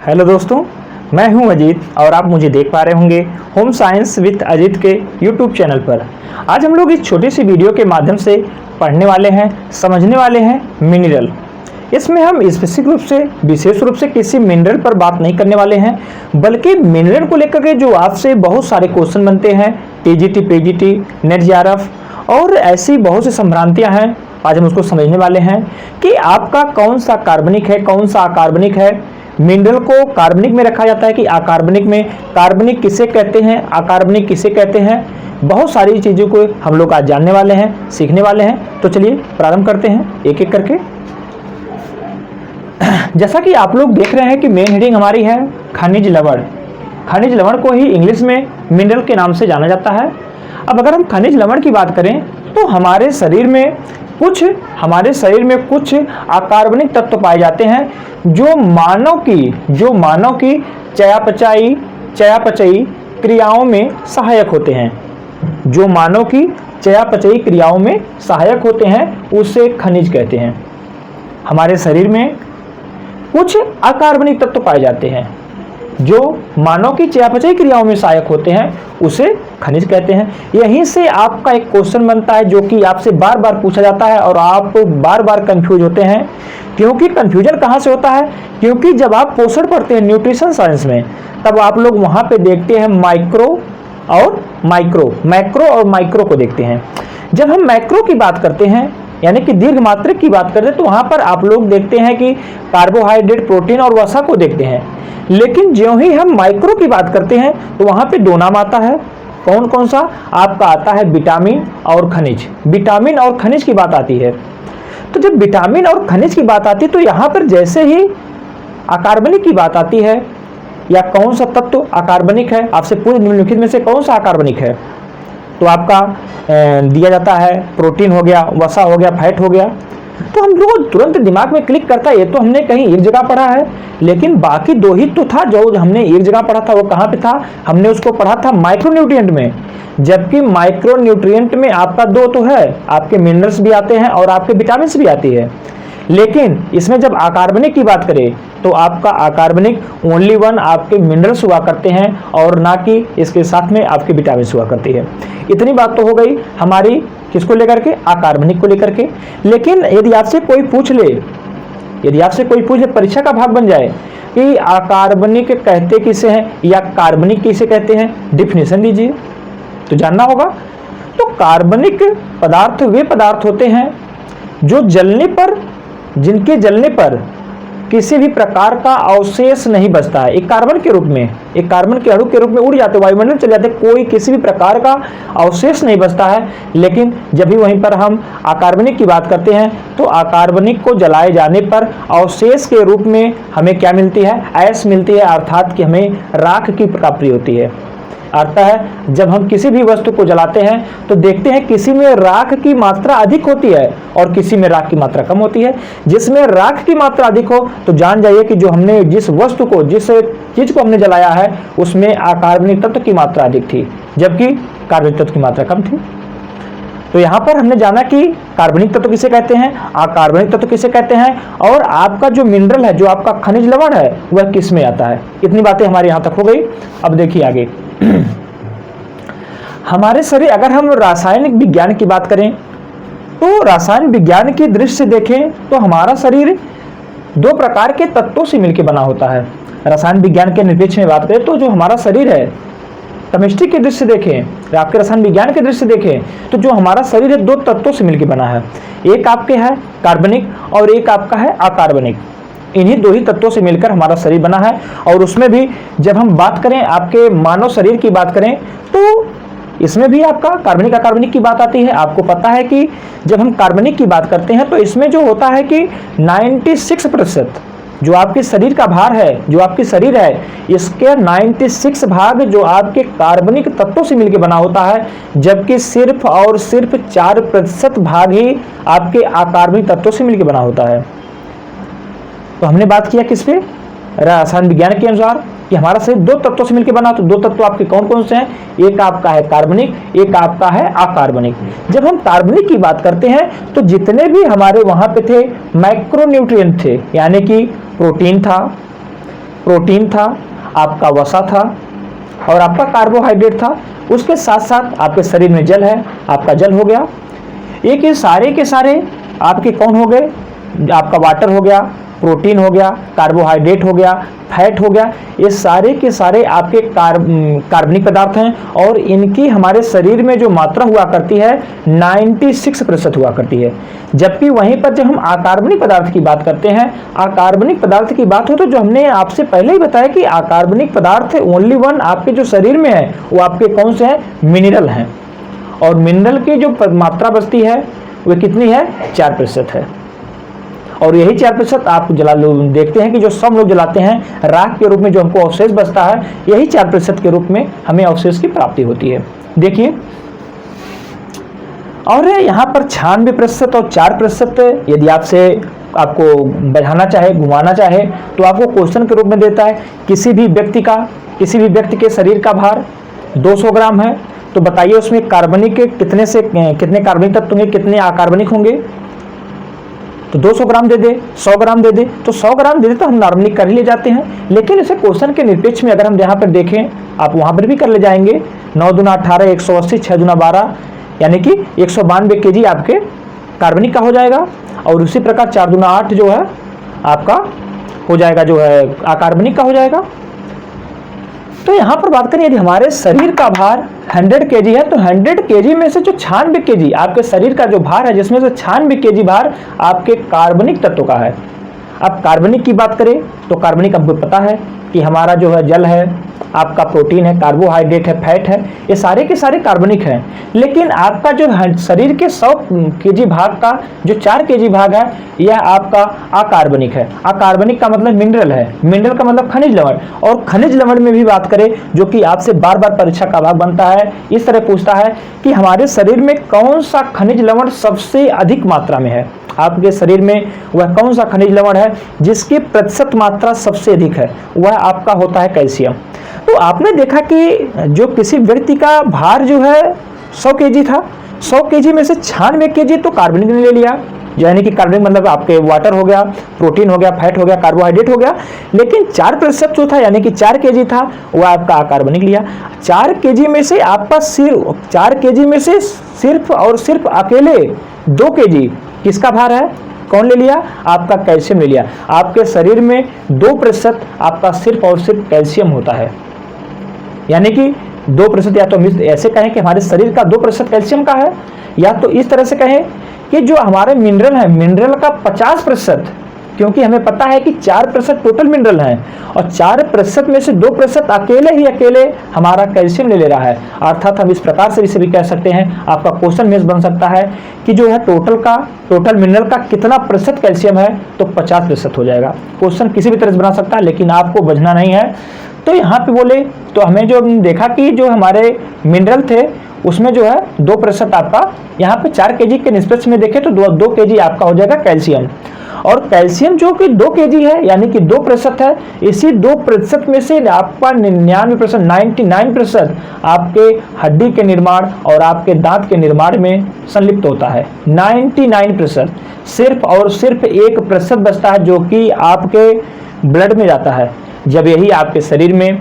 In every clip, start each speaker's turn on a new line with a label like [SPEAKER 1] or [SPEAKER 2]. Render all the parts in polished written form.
[SPEAKER 1] Hello दोस्तों, मैं हूं अजीत और आप मुझे देख पा रहे होंगे होम साइंस विद अजीत के यूट्यूब चैनल पर। आज हम लोग इस छोटी सी वीडियो के माध्यम से पढ़ने वाले हैं, समझने वाले हैं मिनरल। इसमें हम स्पेसिफिक रूप से, विशेष रूप से किसी मिनरल पर बात नहीं करने वाले हैं, बल्कि मिनरल को लेकर के जो आपसे बहुत सारे क्वेश्चन बनते हैं, टीजीटी, पीजीटी, नेट जेआरएफ और ऐसी बहुत सी संभ्रांतियां हैं। आज हम उसको समझने वाले हैं कि आपका कौन सा कार्बनिक है, कौन सा अकार्बनिक है। मिनरल को कार्बनिक में रखा जाता है कि अकार्बनिक में, कार्बनिक किसे कहते हैं, अकार्बनिक किसे कहते हैं। बहुत सारी चीज़ों को हम लोग आज जानने वाले हैं, सीखने वाले हैं। तो चलिए प्रारंभ करते हैं एक एक करके। जैसा कि आप लोग देख रहे हैं कि मेन हेडिंग हमारी है खनिज लवण। खनिज लवण को ही इंग्लिश में मिनरल के नाम से जाना जाता है। अब अगर हम खनिज लवण की बात करें तो हमारे शरीर में कुछ अकार्बनिक तत्व पाए जाते हैं जो मानव की चयापचयी क्रियाओं में सहायक होते हैं। जो मानव की चयापचयी क्रियाओं में सहायक होते हैं उसे खनिज कहते हैं। हमारे शरीर में कुछ अकार्बनिक तत्व पाए जाते हैं जो मानव की चयापचयी क्रियाओं में सहायक होते हैं, उसे खनिज कहते हैं। यहीं से आपका एक क्वेश्चन बनता है जो कि आपसे बार बार पूछा जाता है और आप बार बार कंफ्यूज होते हैं। क्योंकि कंफ्यूजन कहाँ से होता है? क्योंकि जब आप पोषण पढ़ते हैं न्यूट्रिशन साइंस में, तब आप लोग वहाँ पे देखते हैं मैक्रो और माइक्रो को देखते हैं। जब हम मैक्रो की बात करते हैं यानी कि दीर्घ मात्रक की बात करते हैं तो वहाँ पर आप लोग देखते हैं कि कार्बोहाइड्रेट, प्रोटीन और वसा को देखते हैं। लेकिन ज्यों ही हम माइक्रो की बात करते हैं तो वहाँ पे दो नाम आता है। कौन कौन सा? आपका आता है विटामिन और खनिज। विटामिन और खनिज की बात आती है। तो जब विटामिन और खनिज की बात आती है तो यहाँ पर जैसे ही अकार्बनिक की बात आती है या कौन सा तत्व अकार्बनिक है, आपसे पूरे निम्नलिखित में से कौन सा अकार्बनिक है, तो आपका दिया जाता है प्रोटीन हो गया, वसा हो गया, फैट हो गया। तो हम लोग तुरंत दिमाग में क्लिक करता है ये तो हमने कहीं एक जगह पढ़ा है, लेकिन बाकी दो ही तो था जो हमने एक जगह पढ़ा था। वो कहाँ पे था? हमने उसको पढ़ा था माइक्रोन्यूट्रिएंट में। जबकि माइक्रोन्यूट्रिएंट में आपका दो तो है, आपके मिनरल्स भी आते हैं और आपके विटामिन भी आती है। लेकिन इसमें जब अकार्बनिक की बात करें तो आपका अकार्बनिक ओनली वन आपके मिनरल्स हुआ करते हैं और ना कि इसके साथ में आपके विटामिन हुआ करती है। इतनी बात तो हो गई हमारी किसको लेकर के? अकार्बनिक को लेकर के। लेकिन यदि आपसे कोई पूछ ले, परीक्षा का भाग बन जाए कि अकार्बनिक कहते किसे हैं या कार्बनिक किसे कहते हैं, डिफिनेशन दीजिए, तो जानना होगा। तो कार्बनिक पदार्थ वे पदार्थ होते हैं जो जिनके जलने पर किसी भी प्रकार का अवशेष नहीं बचता है। एक कार्बन के अणु के रूप में उड़ जाते, वायुमंडल चले जाते, कोई किसी भी प्रकार का अवशेष नहीं बचता है। लेकिन जब भी वहीं पर हम अकार्बनिक की बात करते हैं तो अकार्बनिक को जलाए जाने पर अवशेष के रूप में हमें क्या मिलती है? ऐश मिलती है, अर्थात कि हमें राख की प्राप्ति होती है। अर्थ है जब हम किसी भी वस्तु को जलाते हैं तो देखते हैं किसी में राख की मात्रा अधिक होती है और किसी में राख की मात्रा कम होती है। जिसमें राख की मात्रा अधिक हो तो जान जाइए कि जो हमने जिस चीज को हमने जलाया है उसमें अकार्बनिक तत्व की मात्रा अधिक थी, जबकि कार्बनिक तत्व की मात्रा कम थी। तो यहाँ पर हमने जाना कि कार्बनिक तत्व किसे कहते हैं, अकार्बनिक तत्व किसे कहते हैं, और आपका जो मिनरल है, जो आपका खनिज लवण है, वह किस में आता है। इतनी बातें हमारे यहाँ तक हो गई। अब देखिए आगे। हमारे शरीर, अगर हम रासायनिक विज्ञान की बात करें तो रासायनिक विज्ञान की दृष्टि से देखें तो हमारा शरीर दो प्रकार के तत्वों से मिलकर बना होता है। रसायन विज्ञान के निरपेक्ष में बात करें तो जो हमारा शरीर है, केमिस्ट्री की दृष्टि से देखें, आपके रसायन विज्ञान की दृष्टि से देखें तो जो हमारा शरीर है दो तत्वों से मिलकर बना है। एक आपके है कार्बनिक और एक आपका है अकार्बनिक। इन्हीं दो ही तत्वों से मिलकर हमारा शरीर बना है। और उसमें भी जब हम बात करें आपके मानव शरीर की बात करें तो इसमें भी आपका कार्बनिक अकार्बनिक की बात आती है। आपको पता है कि जब हम कार्बनिक की बात करते हैं तो इसमें जो होता है कि 96% जो आपके शरीर का भार है, जो आपकी शरीर है, इसके 96 भाग जो आपके कार्बनिक तत्वों से मिलकर बना होता है, जबकि सिर्फ और सिर्फ 4% भाग ही आपके अकार्बनिक तत्वों से मिलकर बना होता है। तो हमने बात किया किस पे? रसायन विज्ञान के अनुसार कि हमारा शरीर दो तत्वों से मिलकर बना। तो दो तत्व आपके कौन कौन से हैं? एक आपका है कार्बनिक, एक आपका है अकार्बनिक। जब हम कार्बनिक की बात करते हैं तो जितने भी हमारे वहां पे थे मैक्रोन्यूट्रिएंट थे, यानी कि प्रोटीन था, प्रोटीन था, आपका वसा था और आपका कार्बोहाइड्रेट था। उसके साथ साथ आपके शरीर में जल है, आपका जल हो गया। एक ये सारे के सारे आपके कौन हो गए, आपका वाटर हो गया, प्रोटीन हो गया, कार्बोहाइड्रेट हो गया, फैट हो गया। ये सारे के सारे आपके कार्बनिक पदार्थ हैं और इनकी हमारे शरीर में जो मात्रा हुआ करती है 96% हुआ करती है। जबकि वहीं पर जब हम अकार्बनिक पदार्थ की बात करते हैं, अकार्बनिक पदार्थ की बात हो तो जो हमने आपसे पहले ही बताया कि अकार्बनिक पदार्थ ओनली वन आपके जो शरीर में है वो आपके कौन से हैं, मिनरल हैं। और मिनरल की जो मात्रा बचती है वो कितनी है, 4% है। और यही 4% आप देखते हैं कि जो सब लोग जलाते हैं राख के रूप में, जो हमको अवशेष बचता है, यही 4% के रूप में हमें अवशेष की प्राप्ति होती है। देखिए, और यहाँ पर 96% और 4% यदि आपको बढ़ाना चाहे, घुमाना चाहे तो आपको क्वेश्चन के रूप में देता है किसी भी व्यक्ति के शरीर का भार 200 ग्राम है, तो बताइए उसमें कार्बनिक कितने कार्बनिक तत्व होंगे, कितने अकार्बनिक होंगे। तो 200 ग्राम दे दे, 100 ग्राम दे दे, तो 100 ग्राम दे दे तो हम नॉर्मली कर ही ले जाते हैं। लेकिन इसे क्वेश्चन के निरपेक्ष में अगर हम यहाँ पर देखें, आप वहाँ पर भी कर ले जाएंगे। 9 दूना 18, 180, 6 दूना 12, यानी कि 192 kg आपके कार्बनिक का हो जाएगा। और उसी प्रकार 4 दूना 8 जो है आपका हो जाएगा, जो है अकार्बनिक का हो जाएगा। तो यहाँ पर बात करें, यदि हमारे शरीर का भार 100 kg है तो 100 kg में से जो 96 kg आपके शरीर का जो भार है, जिसमें से 96 kg भार आपके कार्बनिक तत्व का है। अब कार्बनिक की बात करें तो कार्बनिक हमको पता है कि हमारा जो है जल है, आपका प्रोटीन है, कार्बोहाइड्रेट है, फैट है, ये सारे के सारे कार्बनिक हैं। लेकिन आपका जो शरीर के 100 kg भाग का जो 4 kg भाग है, यह आपका अकार्बनिक है। अकार्बनिक का मतलब मिनरल है, मिनरल का मतलब खनिज लवण। और खनिज लवण में भी बात करें, जो कि आपसे बार बार परीक्षा का भाग बनता है, इस तरह पूछता है कि हमारे शरीर में कौन सा खनिज लवण सबसे अधिक मात्रा में है। आपके शरीर में वह कौन सा खनिज लवण है जिसकी प्रतिशत मात्रा सबसे अधिक है, वह आपका होता है कैल्शियम। तो आपने देखा कि जो किसी व्यक्ति का भार जो है 100 kg था, 100 kg में से 96 kg तो कार्बनिक ने ले लिया, यानी कि कार्बनिक मतलब आपके वाटर हो गया, प्रोटीन हो गया, फैट हो गया, कार्बोहाइड्रेट हो गया। लेकिन 4% जो था, यानी कि 4 kg था, वह आपका अकार्बनिक लिया। 4 kg में से आपका सिर्फ 4 kg में से सिर्फ और सिर्फ अकेले 2 kg किसका भार है, कौन ले लिया, आपका कैल्शियम ले लिया। आपके शरीर में 2% आपका सिर्फ और सिर्फ कैल्शियम होता है, यानी कि 2%, या तो हम ऐसे कहें कि हमारे शरीर का 2% कैल्शियम का है, या तो इस तरह से कहें कि जो हमारे मिनरल है, मिनरल का 50%, क्योंकि हमें पता है कि 4% टोटल मिनरल है और 4% में से 2% अकेले हमारा कैल्शियम ले रहा है। अर्थात हम इस प्रकार से इसे भी कह सकते हैं, आपका क्वेश्चन में बन सकता है कि जो है टोटल मिनरल का कितना प्रतिशत कैल्शियम है, तो 50% हो जाएगा। क्वेश्चन किसी भी तरह से बना सकता है, लेकिन आपको बचना नहीं है। तो यहाँ पे बोले तो हमें जो देखा कि जो हमारे मिनरल थे उसमें जो है 2% आपका, यहाँ पे 4 kg के निष्पक्ष में देखें तो 2 kg आपका हो जाएगा कैल्शियम। और कैल्शियम जो कि 2 kg है, यानी कि 2% है, इसी 2% में से आपका 99% आपके हड्डी के निर्माण और आपके दांत के निर्माण में संलिप्त होता है। 99%, सिर्फ और सिर्फ 1% बचता है जो कि आपके ब्लड में जाता है। जब यही आपके शरीर में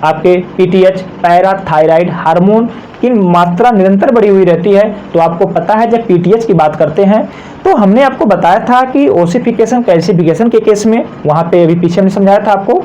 [SPEAKER 1] आपके पीटीएच, पैराथायराइड हार्मोन की मात्रा निरंतर बढ़ी हुई रहती है, तो आपको पता है जब पीटीएच की बात करते हैं तो हमने आपको बताया था कि ओसिफिकेशन कैल्सिफिकेशन के केस में, वहाँ पे अभी पीछे हमने समझाया था आपको।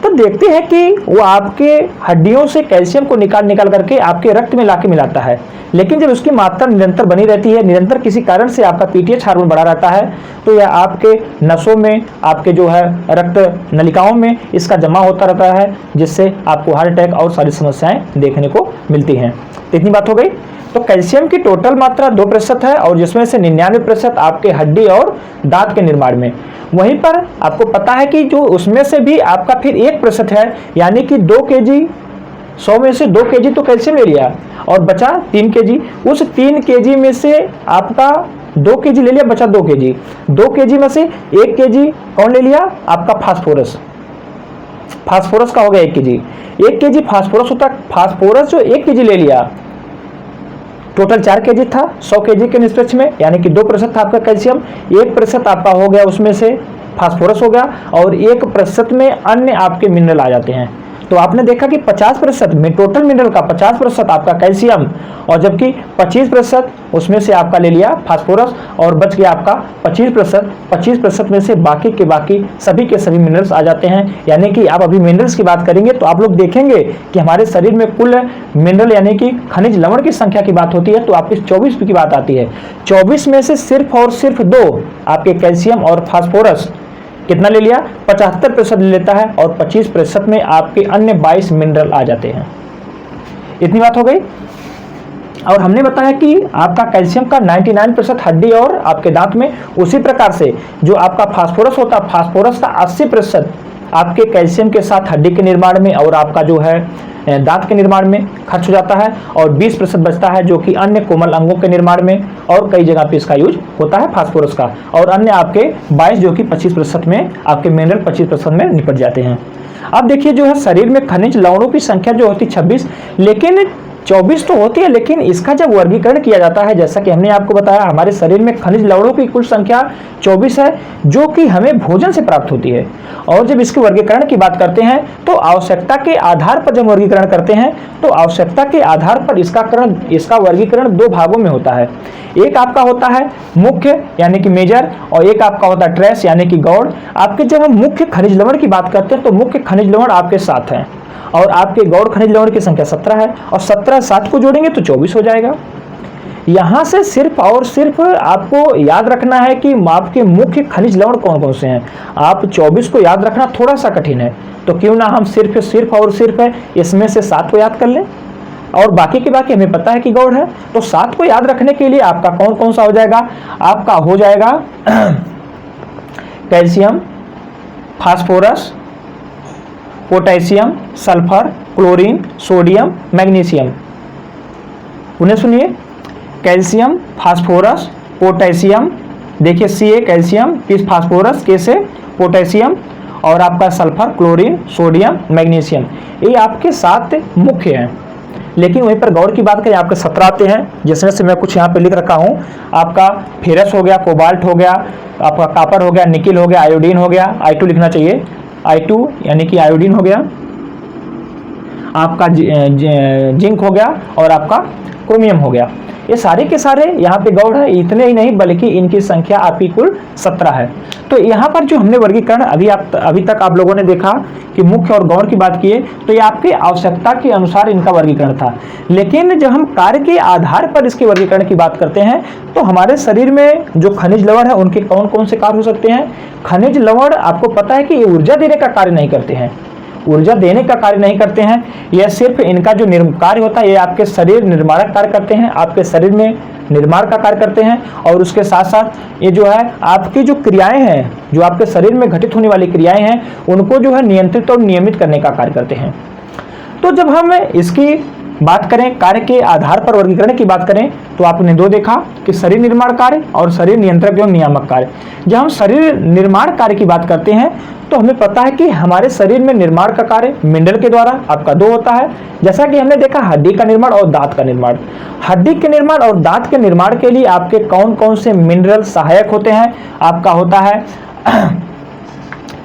[SPEAKER 1] तो देखते हैं कि वो आपके हड्डियों से कैल्शियम को निकाल करके आपके रक्त में लाके मिलाता है। लेकिन जब उसकी मात्रा निरंतर बनी रहती है, निरंतर किसी कारण से आपका पीटीएच हार्मोन बढ़ा रहता है, तो यह आपके नसों में, आपके जो है रक्त नलिकाओं में इसका जमा होता रहता है, जिससे आपको हार्ट अटैक और सारी समस्याएं देखने को मिलती हैं। इतनी बात हो गई। तो कैल्शियम की टोटल मात्रा 2% है और जिसमें से 99% आपके हड्डी और दांत के निर्माण में। वहीं पर आपको पता है कि जो उसमें से भी आपका फिर 1% है, यानी कि 2 kg, 100 में से 2 kg तो कैल्शियम ले लिया और बचा 3 kg। उस 3 kg में से आपका 2 kg ले लिया, बचा 2 kg। 2 kg में से 1 kg कौन ले लिया, आपका फास्फोरस। फास्फोरस का हो गया 1 kg। 1 kg फास्फोरस होता है। फास्फोरस जो 1 kg ले लिया, टोटल 4 kg था 100 kg के निष्पक्ष में, यानी कि 2% था आपका कैल्शियम। 1% आपका हो गया उसमें से फास्फोरस हो गया और 1% में अन्य आपके मिनरल आ जाते हैं। तो आपने देखा कि 50% में टोटल मिनरल का 50% आपका कैल्शियम और जबकि 25% उसमें से आपका ले लिया फास्फोरस और बच गया आपका 25% में से बाकी के बाकी सभी के सभी मिनरल्स आ जाते हैं। यानी कि आप अभी मिनरल्स की बात करेंगे तो आप लोग देखेंगे कि हमारे शरीर में कुल मिनरल यानी कि खनिज लवण की संख्या की बात होती है तो आपकी 24 की बात आती है। 24 में से सिर्फ और सिर्फ 2 आपके कैल्शियम और फास्फोरस कितना ले लिया, 75% ले लेता है और 25% में आपके अन्य 22 मिनरल आ जाते हैं। इतनी बात हो गई। और हमने बताया कि आपका कैल्शियम का 99% हड्डी और आपके दांत में, उसी प्रकार से जो आपका फास्फोरस होता है, फास्फोरस का 80% आपके कैल्शियम के साथ हड्डी के निर्माण में और आपका जो है दांत के निर्माण में खर्च हो जाता है और 20% बचता है जो कि अन्य कोमल अंगों के निर्माण में और कई जगह पे इसका यूज होता है फास्फोरस का, और अन्य आपके 22 जो कि 25% में आपके मिनरल 25% में निपट जाते हैं। अब देखिए जो है शरीर में खनिज लवणों की संख्या जो होती 26, लेकिन 24 तो होती है, लेकिन इसका जब वर्गीकरण किया जाता है, जैसा कि हमने आपको बताया हमारे शरीर में खनिज लवणों की कुल संख्या 24 है जो कि हमें भोजन से प्राप्त होती है। और जब इसके वर्गीकरण की बात करते हैं तो आवश्यकता के आधार पर जब वर्गीकरण करते हैं तो आवश्यकता के आधार पर इसका वर्गीकरण 2 भागों में होता है। एक आपका होता है मुख्य यानी कि मेजर और एक आपका होता है ट्रेस यानी कि गौड़। आपके जब हम मुख्य खनिज लवण की बात करते हैं तो मुख्य खनिज लवण आपके 7 हैं और आपके गौड़ खनिज लवण की संख्या 17 है और 17 7 को जोड़ेंगे तो 24 हो जाएगा। यहां से सिर्फ और सिर्फ आपको याद रखना है कि आपके मुख्य खनिज लवण कौन कौन से हैं। आप 24 को याद रखना थोड़ा सा कठिन है, तो क्यों ना हम सिर्फ और सिर्फ इसमें से 7 को याद कर लें और बाकी के बाकी हमें पता है कि गौड़ है। तो 7 को याद रखने के लिए आपका कौन कौन सा हो जाएगा, आपका हो जाएगा calcium, phosphorus, potassium, sulphur, chlorine, sodium, magnesium. उन्हें सुनिए, कैल्शियम, फास्फोरस, पोटेशियम, देखिए सी कैल्शियम, किस फास्फोरस, के से पोटेशियम और आपका सल्फर, क्लोरीन, सोडियम, मैग्नीशियम, ये आपके 7 मुख्य हैं। लेकिन वहीं पर गौड़ की बात करें आपके 17 आते हैं, जिसमें से मैं कुछ यहाँ पे लिख रखा हूँ। आपका फेरस हो गया, कोबाल्ट हो गया, आपका कापर हो गया, निकिल हो गया, आयोडीन हो गया, I2 लिखना चाहिए, I2 यानी कि आयोडीन हो गया, आपका जिंक हो गया और आपका क्रोमियम हो गया। ये सारे के सारे यहाँ पे गौड़ है। इतने ही नहीं बल्कि इनकी संख्या आपकी कुल 17 है। तो यहाँ पर जो हमने वर्गीकरण अभी तक आप लोगों ने देखा कि मुख्य और गौड़ की बात किए तो ये आपकी आवश्यकता के अनुसार इनका वर्गीकरण था। लेकिन जब हम कार्य के आधार पर इसके वर्गीकरण की बात करते हैं तो हमारे शरीर में जो खनिज लवण है उनके कौन कौन से कार्य हो सकते हैं। खनिज लवण आपको पता है कि ये ऊर्जा देने का कार्य नहीं करते हैं, ऊर्जा देने का कार्य नहीं करते हैं। यह सिर्फ इनका जो कार्य होता है ये आपके शरीर निर्माणक कार्य करते हैं, आपके शरीर में निर्माण का कार्य करते हैं और उसके साथ साथ ये जो है आपकी जो क्रियाएं हैं, जो आपके शरीर में घटित होने वाली क्रियाएं हैं उनको जो है नियंत्रित और नियमित करने का कार्य करते हैं। तो जब हम इसकी बात करें कार्य के आधार पर वर्गीकरण की बात करें तो आपने 2 देखा कि शरीर निर्माण कार्य और शरीर नियंत्रक एवं नियामक कार्य। जब हम शरीर निर्माण कार्य की बात करते हैं तो हमें पता है कि हमारे शरीर में निर्माण का कार्य मिनरल के द्वारा आपका 2 होता है। जैसा कि हमने देखा हड्डी का निर्माण और दांत का निर्माण। हड्डी के निर्माण और दांत के निर्माण के लिए आपके कौन कौन से मिनरल सहायक होते हैं, आपका होता है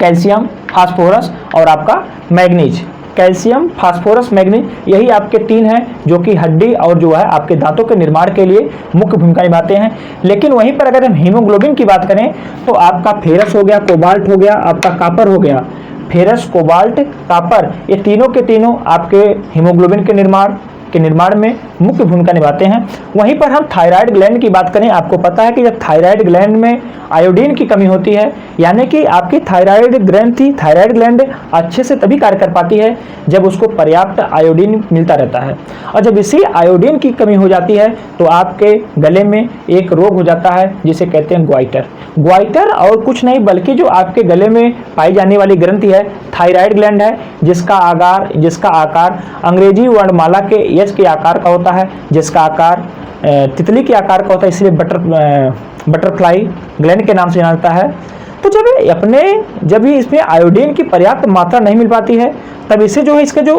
[SPEAKER 1] कैल्शियम, फास्फोरस और आपका मैग्नीज। कैल्शियम, फास्फोरस, मैग्नीज, यही आपके 3 हैं जो कि हड्डी और जो है आपके दांतों के निर्माण के लिए मुख्य भूमिका निभाते हैं। लेकिन वहीं पर अगर हम हीमोग्लोबिन की बात करें तो आपका फेरस हो गया, कोबाल्ट हो गया, आपका कापर हो गया। फेरस, कोबाल्ट, कापर ये तीनों के तीनों आपके हीमोग्लोबिन के निर्माण में मुख्य भूमिका निभाते हैं। वहीं पर हम थायराइड ग्लैंड की बात करें, आपको पता है कि जब थायराइड ग्लैंड में आयोडीन की कमी होती है, यानी कि आपकी थायराइड ग्लैंड अच्छे से तभी कार्य कर पाती है जब उसको पर्याप्त आयोडीन मिलता रहता है। और जब इसी आयोडीन की कमी हो जाती है तो आपके गले में एक रोग हो जाता है जिसे कहते हैं ग्वाइटर और कुछ नहीं बल्कि जो आपके गले में पाई जाने वाली ग्रंथि है थायराइड ग्लैंड है, जिसका आकार अंग्रेजी वर्णमाला के एच के आकार का होता है, जिसका आकार तितली के आकार का होता है, इसलिए बटरफ्लाई ग्लैंड के नाम से जाना जाता है। तो जब भी इसमें आयोडीन की पर्याप्त मात्रा नहीं मिल पाती है, तब इसे जो है इसका जो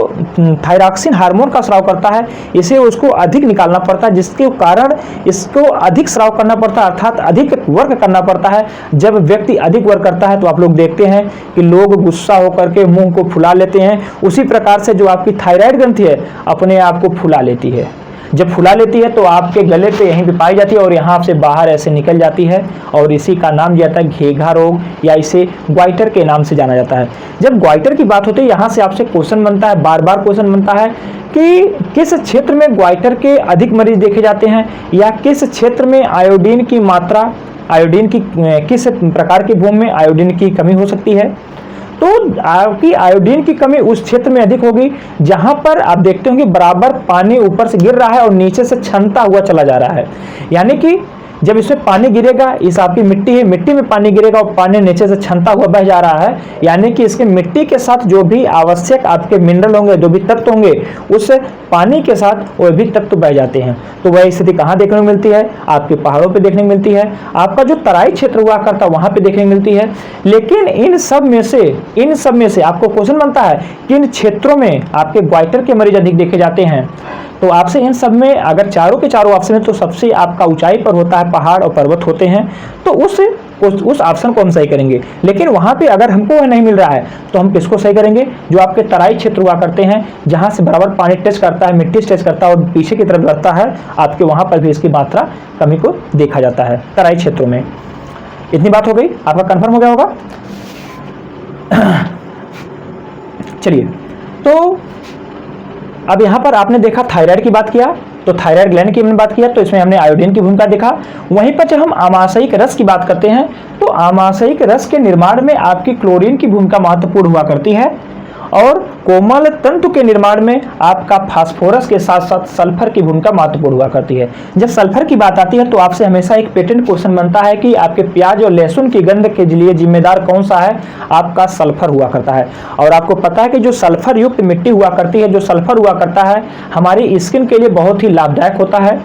[SPEAKER 1] थायरॉक्सिन हार्मोन का स्राव करता है, इसे उसको अधिक निकालना पड़ता है, जिसके कारण इसको अधिक स्राव करना पड़ता है, अर्थात अधिक वर्क करना पड़ता है। जब व्यक्ति अधिक वर्क करता है तो आप लोग देखते हैं कि लोग गुस्सा होकर के मुंह को फुला लेते हैं। उसी प्रकार से जो आपकी थायराइड ग्रंथि है अपने आप को फुला लेती है। जब फुला लेती है तो आपके गले पे यहीं पे पाई जाती है और यहाँ से बाहर ऐसे निकल जाती है, और इसी का नाम दिया जाता है घेघा रोग, या इसे ग्वाइटर के नाम से जाना जाता है। जब ग्वाइटर की बात होती है, यहाँ से आपसे क्वेश्चन बनता है, बार बार क्वेश्चन बनता है कि किस क्षेत्र में ग्वाइटर के अधिक मरीज देखे जाते हैं, या किस क्षेत्र में आयोडीन की मात्रा, आयोडीन की किस प्रकार की भूमि में आयोडीन की कमी हो सकती है। तो आपकी आयोडीन की कमी उस क्षेत्र में अधिक होगी जहां पर आप देखते होंगे बराबर पानी ऊपर से गिर रहा है और नीचे से छनता हुआ चला जा रहा है। यानी कि जब इसमें पानी गिरेगा, इस आपकी मिट्टी है, मिट्टी में पानी गिरेगा और पानी नीचे से छनता हुआ बह जा रहा है, यानी कि इसके मिट्टी के साथ जो भी आवश्यक आपके मिनरल होंगे, जो भी तत्व होंगे, उस पानी के साथ वो भी तत्व बह जाते हैं। तो वह स्थिति कहाँ देखने को मिलती है? आपके पहाड़ों पे देखने को मिलती है, आपका जो तराई क्षेत्र हुआ करता है वहां पे देखने को मिलती है। लेकिन इन सब में से आपको क्वेश्चन बनता है कि इन क्षेत्रों में आपके ग्वाइटर के मरीज अधिक देखे जाते हैं। तो आपसे इन सब में अगर चारों के चारों ऑप्शन है तो सबसे आपका ऊंचाई पर होता है, पहाड़ और पर्वत होते हैं, तो उस ऑप्शन को हम सही करेंगे। लेकिन वहां पे अगर हमको वह नहीं मिल रहा है तो हम किसको सही करेंगे? जो आपके तराई क्षेत्र हुआ करते हैं, जहां से बराबर पानी टच करता है, मिट्टी टच करता है और पीछे की तरफ बढ़ता है, आपके वहां पर भी इसकी मात्रा कमी को देखा जाता है तराई क्षेत्रों में। इतनी बात हो गई, आपका कंफर्म हो गया होगा। चलिए, तो अब यहाँ पर आपने देखा थायराइड की बात किया, तो थायराइड ग्लैंड की हमने बात किया, तो इसमें हमने आयोडीन की भूमिका देखा। वहीं पर जब हम आमाशयिक रस की बात करते हैं तो आमाशयिक रस के निर्माण में आपकी क्लोरीन की भूमिका महत्वपूर्ण हुआ करती है, और कोमल तंतु के निर्माण में आपका फास्फोरस के साथ साथ सल्फर की भूमिका महत्वपूर्ण हुआ करती है। जब सल्फर की बात आती है तो आपसे हमेशा एक पेटेंट क्वेश्चन बनता है कि आपके प्याज और लहसुन की गंध के लिए जिम्मेदार कौन सा है? आपका सल्फर हुआ करता है। और आपको पता है कि जो सल्फर युक्त मिट्टी हुआ करती है, जो सल्फर हुआ करता है, हमारी स्किन के लिए बहुत ही लाभदायक होता है।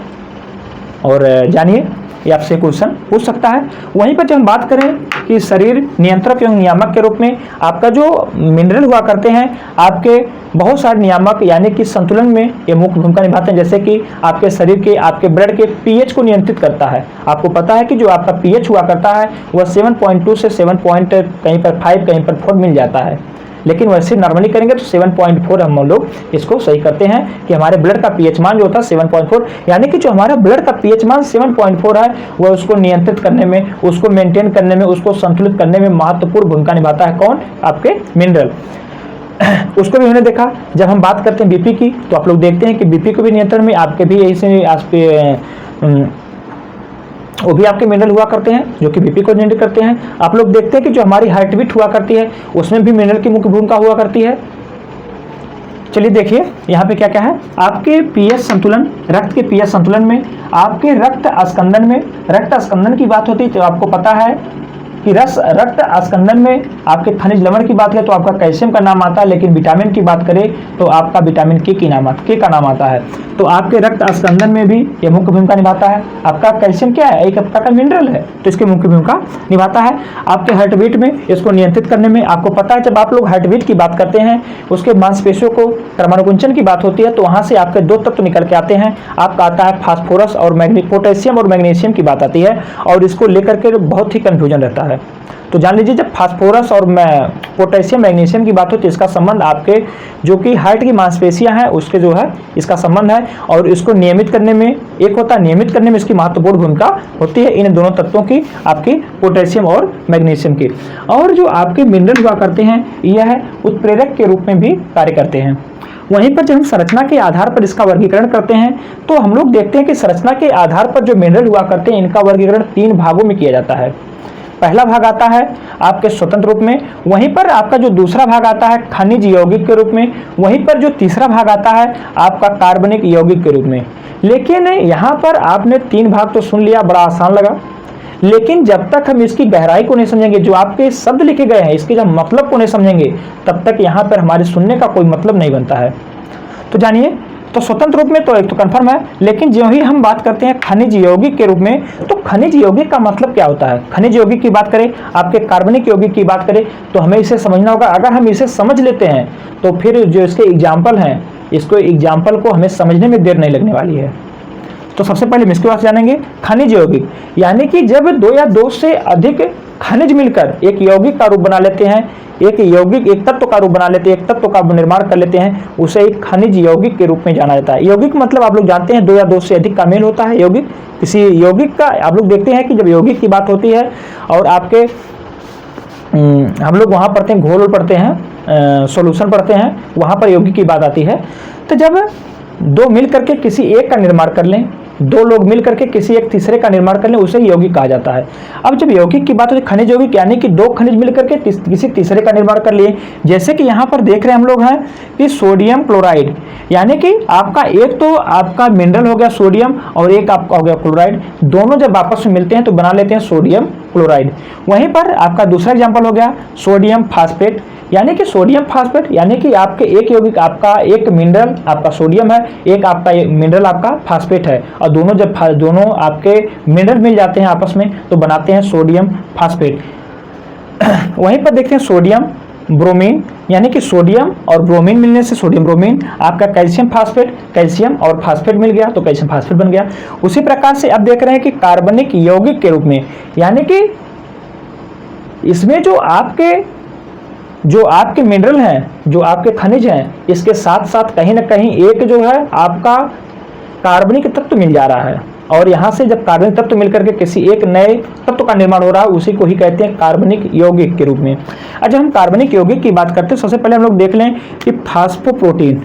[SPEAKER 1] और जानिए, ये आपसे क्वेश्चन पूछ सकता है। वहीं पर जब हम बात करें कि शरीर नियंत्रक एवं नियामक के रूप में आपका जो मिनरल हुआ करते हैं, आपके बहुत सारे नियामक यानी कि संतुलन में ये मुख्य भूमिका निभाते हैं। जैसे कि आपके शरीर के, आपके ब्लड के पीएच को नियंत्रित करता है। आपको पता है कि जो आपका पीएच हुआ करता है वह 7.2 से 7 कहीं पर 5 कहीं पर 4 मिल जाता है, लेकिन वैसे नॉर्मली करेंगे तो 7.4 हम लोग इसको सही करते हैं कि हमारे ब्लड का पीएच मान जो होता है 7.4, यानी कि जो हमारा ब्लड का पीएच मान 7.4 है वह उसको नियंत्रित करने में, उसको मेंटेन करने में, उसको संतुलित करने में महत्वपूर्ण भूमिका निभाता है। कौन? आपके मिनरल। उसको भी हमने देखा। जब हम बात करते हैं बीपी की तो आप लोग देखते हैं कि बीपी को भी नियंत्रण में आपके भी ऐसे वो भी आपके मिनरल हुआ करते हैं जो कि बीपी को नियंत्रित करते हैं। आप लोग देखते हैं कि जो हमारी हार्ट बीट हुआ करती है उसमें भी मिनरल की मुख्य भूमिका हुआ करती है। चलिए देखिए यहाँ पे क्या क्या है। आपके पीएच संतुलन, रक्त के पीएच संतुलन में, आपके रक्त अस्कंदन में, रक्त अस्कंदन की बात होती है तो आपको पता है कि रक्त अस्कंदन में आपके खनिज लवण की बात है तो आपका कैल्शियम का नाम आता है, लेकिन विटामिन की बात करें तो आपका विटामिन के का नाम आता है। तो आपके रक्त अस्कंदन में भी ये मुख्य भूमिका निभाता है। आपका कैल्शियम क्या है? एक प्रकार का मिनरल है, तो इसकी मुख्य भूमिका निभाता है। आपके हार्ट बीट में इसको नियंत्रित करने में, आपको पता है जब आप लोग हार्ट बीट की बात करते हैं उसके मांसपेशियों को क्रमानुकुंचन की बात होती है तो वहां से आपके दो तत्व निकल के आते हैं। आपका आता है फास्फोरस और पोटेशियम और मैग्नीशियम की बात आती है, और इसको लेकर के बहुत ही कंफ्यूजन रहता है। तो जान लीजिए जब फास्फोरस और पोटेशियम मैग्नीशियम की बात होती है इसका संबंध आपके जो कि हार्ट की मांसपेशियां हैं उसके जो है इसका संबंध है, और इसको नियमित करने में, एक होता है नियमित करने में इसकी महत्वपूर्ण भूमिका होती है इन दोनों तत्वों की, आपकी पोटेशियम और मैग्नीशियम की। और जो आपके मिनरल हुआ करते हैं यह उत्प्रेरक के रूप में भी कार्य करते हैं। वहीं पर जब हम संरचना के आधार पर इसका वर्गीकरण करते हैं तो हम लोग देखते हैं कि संरचना के आधार पर जो मिनरल हुआ करते हैं इनका वर्गीकरण 3 भागों में किया जाता है। पहला भाग आता है आपके स्वतंत्र रूप में, वहीं पर आपका जो दूसरा भाग आता है खनिज यौगिक के रूप में, वहीं पर जो तीसरा भाग आता है आपका कार्बनिक यौगिक के रूप में। लेकिन यहाँ पर आपने 3 भाग तो सुन लिया, बड़ा आसान लगा, लेकिन जब तक हम इसकी गहराई को नहीं समझेंगे, जो आपके शब्द लिखे गए हैं इसके जब मतलब को नहीं समझेंगे, तब तक यहाँ पर हमारे सुनने का कोई मतलब नहीं बनता है। तो जानिए तो स्वतंत्र रूप में तो एक तो कंफर्म है, लेकिन जो ही हम बात करते हैं खनिज यौगिक के रूप में, तो खनिज यौगिक का मतलब क्या होता है। खनिज यौगिक की बात करें, आपके कार्बनिक यौगिक की बात करें, तो हमें इसे समझना होगा। अगर हम इसे समझ लेते हैं तो फिर जो इसके एग्जाम्पल हैं, इसको एग्जाम्पल को हमें समझने में देर नहीं लगने वाली है। तो सबसे पहले हम इसके बाद जानेंगे खनिज यौगिक, यानी कि जब दो या दो से अधिक खनिज मिलकर एक यौगिक का रूप बना लेते हैं, एक यौगिक एक तत्व का रूप बना लेते हैं, एक तत्व का निर्माण कर लेते हैं, उसे एक खनिज यौगिक के रूप में जाना जाता है। यौगिक मतलब आप लोग जानते हैं दो या दो से अधिक का मेल होता है यौगिक। किसी यौगिक का आप लोग देखते हैं कि जब यौगिक की बात होती है और आपके हम लोग वहाँ पढ़ते हैं, घोल पढ़ते हैं, सॉल्यूशन पढ़ते हैं, वहाँ पर यौगिक की बात आती है। तो जब दो मिल करके किसी एक का निर्माण कर लें, दो लोग मिल करके किसी एक तीसरे का निर्माण कर लें, उसे यौगिक कहा जाता है। अब जब यौगिक की बात होती है खनिज यौगिक, यानी कि दो खनिज मिल करके किसी तीसरे का निर्माण कर लिए। जैसे कि यहाँ पर देख रहे हैं हम लोग हैं कि सोडियम क्लोराइड, यानी कि आपका एक तो आपका मिनरल हो गया सोडियम और एक आपका हो गया क्लोराइड, दोनों जब आपस में मिलते हैं तो बना लेते हैं सोडियम क्लोराइड। वहीं पर आपका दूसरा एग्जाम्पल हो गया सोडियम फास्फेट, यानी कि सोडियम फास्फेट, यानी कि आपके एक यौगिक आपका एक मिनरल आपका सोडियम है, एक आपका मिनरल आपका फास्फेट है, और दोनों जब दोनों आपके मिनरल मिल जाते हैं आपस में तो बनाते हैं सोडियम फास्फेट। वहीं पर देखते हैं सोडियम ब्रोमीन, यानी कि सोडियम और ब्रोमीन मिलने से सोडियम ब्रोमीन, आपका कैल्शियम फास्फेट, कैल्शियम और फास्फेट मिल गया तो कैल्शियम फास्फेट बन गया। उसी प्रकार से अब देख रहे हैं कि कार्बनिक यौगिक के रूप में, यानी कि इसमें जो आपके मिनरल हैं, जो आपके खनिज हैं, इसके साथ साथ कहीं ना कहीं एक जो है आपका कार्बनिक तत्व मिल जा रहा है, और यहाँ से जब कार्बनिक तत्व मिलकर के किसी एक नए तत्व का निर्माण हो रहा है, उसी को ही कहते हैं कार्बनिक यौगिक के रूप में। जब हम कार्बनिक यौगिक की बात करते हैं, सबसे पहले हम लोग देख लें कि फास्फोप्रोटीन,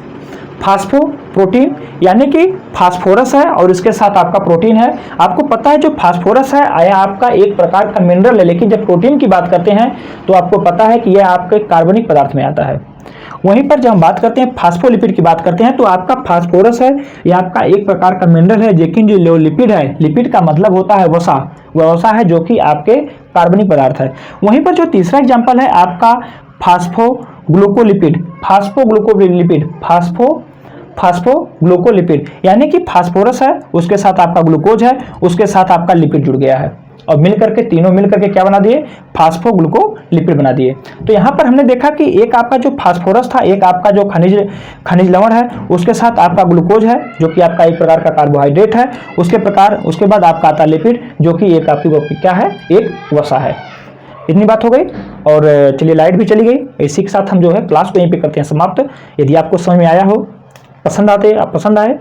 [SPEAKER 1] फास्फोप्रोटीन यानी कि फास्फोरस है और इसके साथ आपका प्रोटीन है। आपको पता है जो फास्फोरस है यह आपका एक प्रकार का मिनरल है, लेकिन जब प्रोटीन की बात करते हैं तो आपको पता है कि यह आपके कार्बनिक पदार्थ में आता है। वहीं पर जब हम बात करते हैं फास्फोलिपिड की बात करते हैं, तो आपका फास्फोरस है, यह आपका एक प्रकार का मिनरल है, लेकिन जो लिपिड है, लिपिड का मतलब होता है वसा, वह वसा है जो कि आपके कार्बनिक पदार्थ है। वहीं पर जो तीसरा एग्जाम्पल है आपका फास्फोग्लूकोलिपिड, फास्फोग्लूकोलिपिड, यानी कि फास्फोरस है, उसके साथ आपका ग्लूकोज है, उसके साथ आपका लिपिड जुड़ गया है, और मिलकर के तीनों मिलकर के क्या बना दिए, फास्फोग्लूकोलिपिड बना दिए। तो यहाँ पर हमने देखा कि एक आपका जो फास्फोरस था, एक आपका जो खनिज लवण है, उसके साथ आपका ग्लूकोज है जो कि आपका एक प्रकार का कार्बोहाइड्रेट है, उसके बाद आपका आता लिपिड जो कि एक आपकी क्या है, एक वसा है। इतनी बात हो गई, और चलिए लाइट भी चली गई। इसी के साथ हम जो है क्लास को यहीं पे करते हैं समाप्त। यदि आपको समझ में आया हो, पसंद आए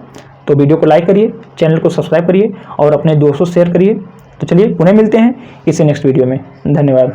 [SPEAKER 1] तो वीडियो को लाइक करिए, चैनल को सब्सक्राइब करिए और अपने दोस्तों से शेयर करिए। तो चलिए पुनः मिलते हैं किसी नेक्स्ट वीडियो में। धन्यवाद।